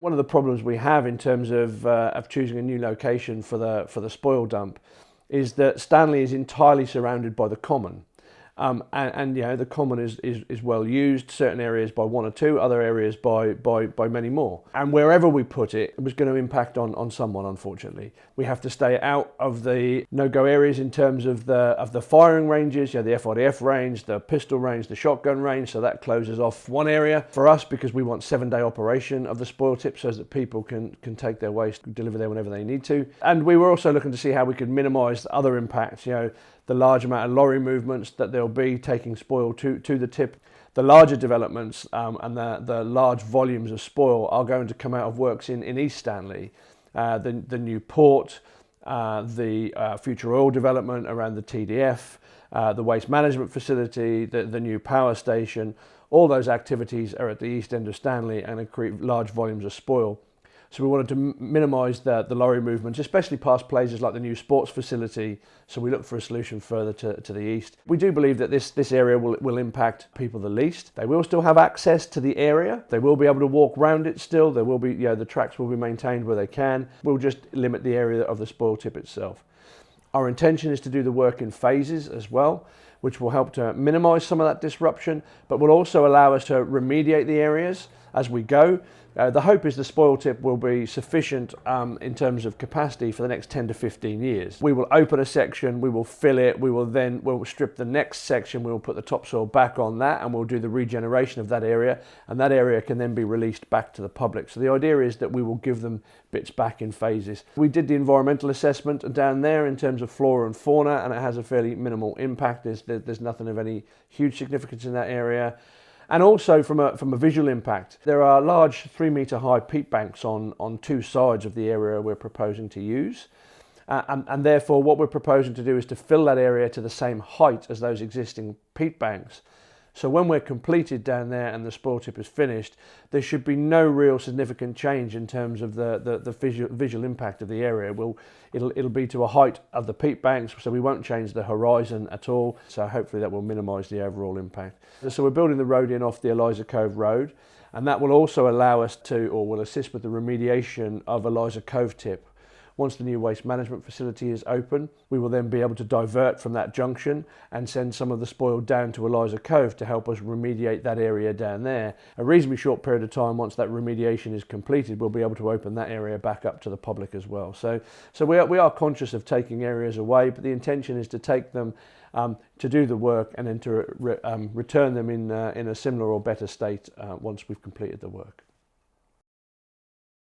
One of the problems we have in terms of choosing a new location for the spoil dump is that Stanley is entirely surrounded by the common. And you know, the common is well used, certain areas by one or two, other areas by many more. And wherever we put it, it was going to impact on someone, unfortunately. We have to stay out of the no-go areas in terms of the firing ranges, you know, the FIDF range, the pistol range, the shotgun range, so that closes off one area for us because we want 7-day operation of the spoil tip so that people can take their waste, deliver there whenever they need to. And we were also looking to see how we could minimise other impacts, you know, the large amount of lorry movements that there'll be taking spoil to the tip. The larger developments and the large volumes of spoil are going to come out of works in East Stanley. The new port, the future oil development around the TDF, the waste management facility, the new power station, all those activities are at the east end of Stanley and create large volumes of spoil. So we wanted to minimise the lorry movements, especially past places like the new sports facility. So we looked for a solution further to the east. We do believe that this area will impact people the least. They will still have access to the area. They will be able to walk around it still. There will be, you know, the tracks will be maintained where they can. We'll just limit the area of the spoil tip itself. Our intention is to do the work in phases as well, which will help to minimise some of that disruption, but will also allow us to remediate the areas as we go. The hope is the spoil tip will be sufficient in terms of capacity for the next 10 to 15 years. We will open a section, we will fill it, we'll strip the next section, we will put the topsoil back on that, and we'll do the regeneration of that area, and that area can then be released back to the public. So the idea is that we will give them bits back in phases. We did the environmental assessment down there in terms of flora and fauna, and it has a fairly minimal impact. There's nothing of any huge significance in that area. And also from a visual impact, there are large 3-metre high peat banks on two sides of the area we're proposing to use. And therefore what we're proposing to do is to fill that area to the same height as those existing peat banks. So when we're completed down there and the spoil tip is finished, there should be no real significant change in terms of the visual impact of the area. It'll be to a height of the peat banks, so we won't change the horizon at all. So hopefully that will minimise the overall impact. So we're building the road in off the Eliza Cove Road, and that will also allow us to, or will assist with the remediation of Eliza Cove tip. Once the new waste management facility is open, we will then be able to divert from that junction and send some of the spoil down to Eliza Cove to help us remediate that area down there. A reasonably short period of time, once that remediation is completed, we'll be able to open that area back up to the public as well. So we are conscious of taking areas away, but the intention is to take them to do the work and then to return them in a similar or better state once we've completed the work.